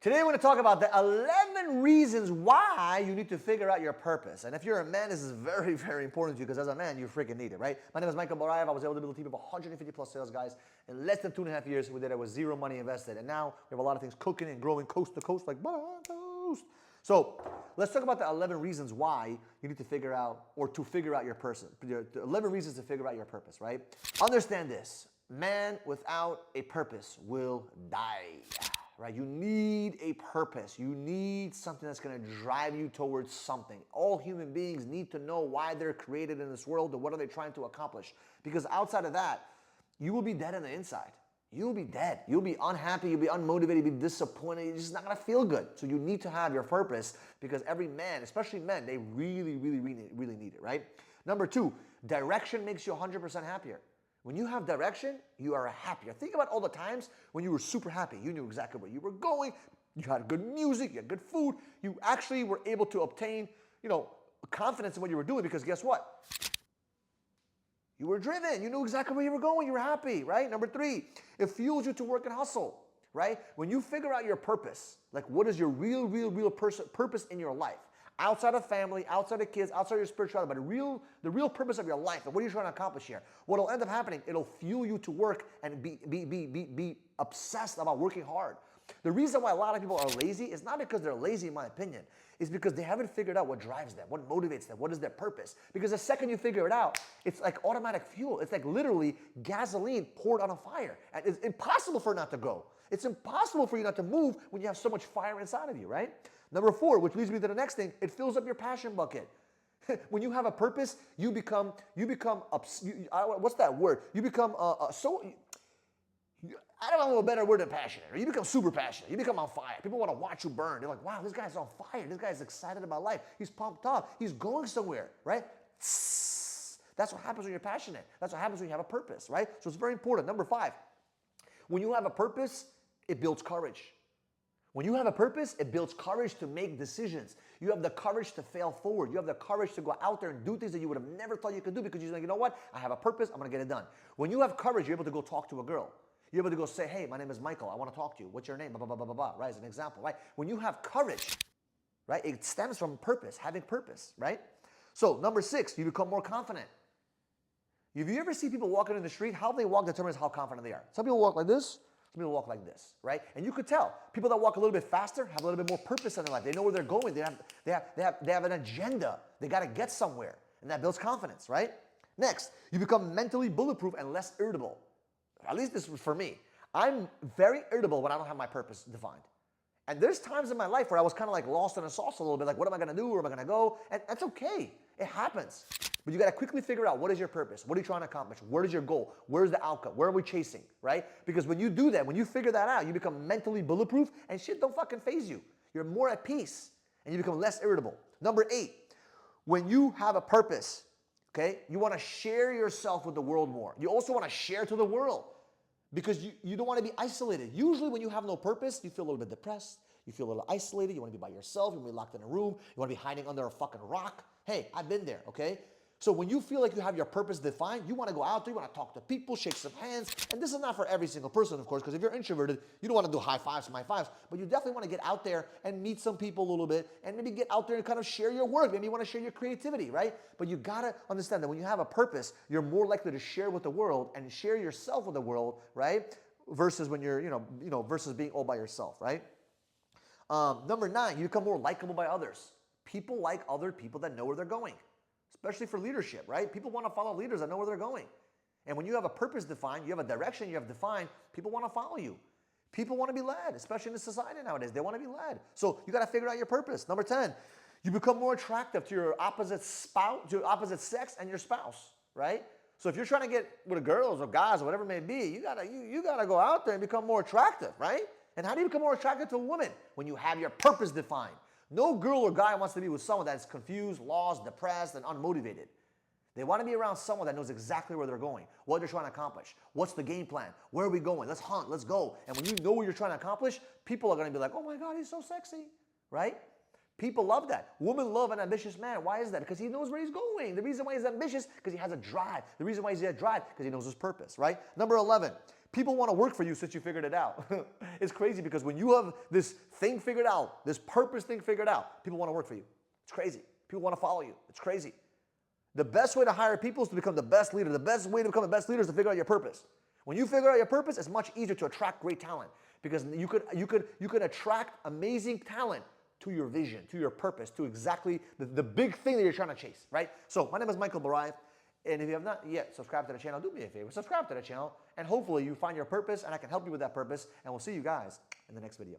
Today we're going to talk about the 11 reasons why you need to figure out your purpose. And if you're a man, this is very, very important to you because as a man, you freaking need it, right? My name is Michael Barayev. I was able to build a team of 150 plus sales guys in less than 2.5 years. We did it with zero money invested. And now we have a lot of things cooking and growing coast to coast like butter on toast. So let's talk about the 11 reasons why you need to figure out or to figure out your person. The 11 reasons to figure out your purpose, right? Understand this. Man without a purpose will die. Right? You need a purpose. You need something that's going to drive you towards something. All human beings need to know why they're created in this world and what are they trying to accomplish. Because outside of that, you will be dead on the inside. You'll be dead. You'll be unhappy. You'll be unmotivated. You'll be disappointed. You're just not going to feel good. So you need to have your purpose because every man, especially men, they really need it, right? Number 2, direction makes you 100% happier. When you have direction, you are happier. Think about all the times when you were super happy. You knew exactly where you were going. You had good music. You had good food. You actually were able to obtain, confidence in what you were doing because guess what? You were driven. You knew exactly where you were going. You were happy, right? Number 3, it fuels you to work and hustle, right? When you figure out your purpose, like what is your real purpose in your life? Outside of family, outside of kids, outside of your spirituality, but the real purpose of your life, and what are you trying to accomplish here? What'll end up happening, it'll fuel you to work and be obsessed about working hard. The reason why a lot of people are lazy is not because they're lazy, in my opinion. It's because they haven't figured out what drives them, what motivates them, what is their purpose. Because the second you figure it out, it's like automatic fuel. It's like literally gasoline poured on a fire. And it's impossible for it not to go. It's impossible for you not to move when you have so much fire inside of you, right? Number 4, which leads me to the next thing, it fills up your passion bucket. When you have a purpose, you become what's that word? You become I don't know a better word than passionate. Or you become super passionate. You become on fire. People want to watch you burn. They're like, wow, this guy's on fire. This guy's excited about life. He's pumped up. He's going somewhere, right? That's what happens when you're passionate. That's what happens when you have a purpose, right? So it's very important. Number 5, when you have a purpose, it builds courage. When you have a purpose, it builds courage to make decisions. You have the courage to fail forward. You have the courage to go out there and do things that you would have never thought you could do because you're like, you know what? I have a purpose. I'm going to get it done. When you have courage, you're able to go talk to a girl. You're able to go say, hey, my name is Michael. I want to talk to you. What's your name? Blah, blah, blah, blah, blah, right? As an example, right? When you have courage, right? It stems from purpose, having purpose, right? So number 6, you become more confident. If you ever see people walking in the street, how they walk determines how confident they are. Some people walk like this. Some people walk like this, right? And you could tell people that walk a little bit faster have a little bit more purpose in their life. They know where they're going. They have an agenda. They got to get somewhere, and that builds confidence, right? Next, you become mentally bulletproof and less irritable. At least this was for me. I'm very irritable when I don't have my purpose defined. And there's times in my life where I was kind of like lost in the sauce a little bit, like what am I going to do? Where am I going to go? And that's okay. It happens. But you got to quickly figure out what is your purpose? What are you trying to accomplish? Where is your goal? Where's the outcome? Where are we chasing, right? Because when you do that, when you figure that out, you become mentally bulletproof and shit don't fucking faze you. You're more at peace and you become less irritable. Number 8, when you have a purpose, okay, you want to share yourself with the world more. You also want to share to the world because you don't want to be isolated. Usually when you have no purpose, you feel a little bit depressed. You feel a little isolated. You want to be by yourself. You want to be locked in a room. You want to be hiding under a fucking rock. Hey, I've been there, okay? So when you feel like you have your purpose defined, you want to go out there, you want to talk to people, shake some hands. And this is not for every single person, of course, because if you're introverted, you don't want to do high fives and high fives, but you definitely want to get out there and meet some people a little bit and maybe get out there and kind of share your work. Maybe you want to share your creativity, right? But you got to understand that when you have a purpose, you're more likely to share with the world and share yourself with the world, right? Versus when you're, versus being all by yourself, right? Number 9, you become more likable by others. People like other people that know where they're going. Especially for leadership, right? People want to follow leaders that know where they're going. And when you have a purpose defined, you have a direction you have defined, people want to follow you. People want to be led, especially in the society nowadays. They want to be led. So you got to figure out your purpose. Number 10, you become more attractive to your opposite spouse, to your opposite sex and your spouse, right? So if you're trying to get with girls or guys or whatever it may be, you gotta go out there and become more attractive, right? And how do you become more attractive to a woman? When you have your purpose defined. No girl or guy wants to be with someone that's confused, lost, depressed, and unmotivated. They want to be around someone that knows exactly where they're going, what they're trying to accomplish, what's the game plan, where are we going, let's hunt, let's go. And when you know what you're trying to accomplish, people are going to be like, oh my God, he's so sexy, right? People love that. Women love an ambitious man. Why is that? Because he knows where he's going. The reason why he's ambitious, because he has a drive. The reason why he's got a drive, because he knows his purpose, right? Number 11, People want to work for you since you figured it out. It's crazy because when you have this thing figured out, this purpose thing figured out, people want to work for you. It's crazy. People want to follow you. It's crazy. The best way to hire people is to become the best leader. The best way to become the best leader is to figure out your purpose. When you figure out your purpose, it's much easier to attract great talent because you could attract amazing talent to your vision, to your purpose, to exactly the big thing that you're trying to chase, right? So my name is Michael Barayev, and if you have not yet subscribed to the channel, do me a favor, subscribe to the channel, and hopefully you find your purpose, and I can help you with that purpose, and we'll see you guys in the next video.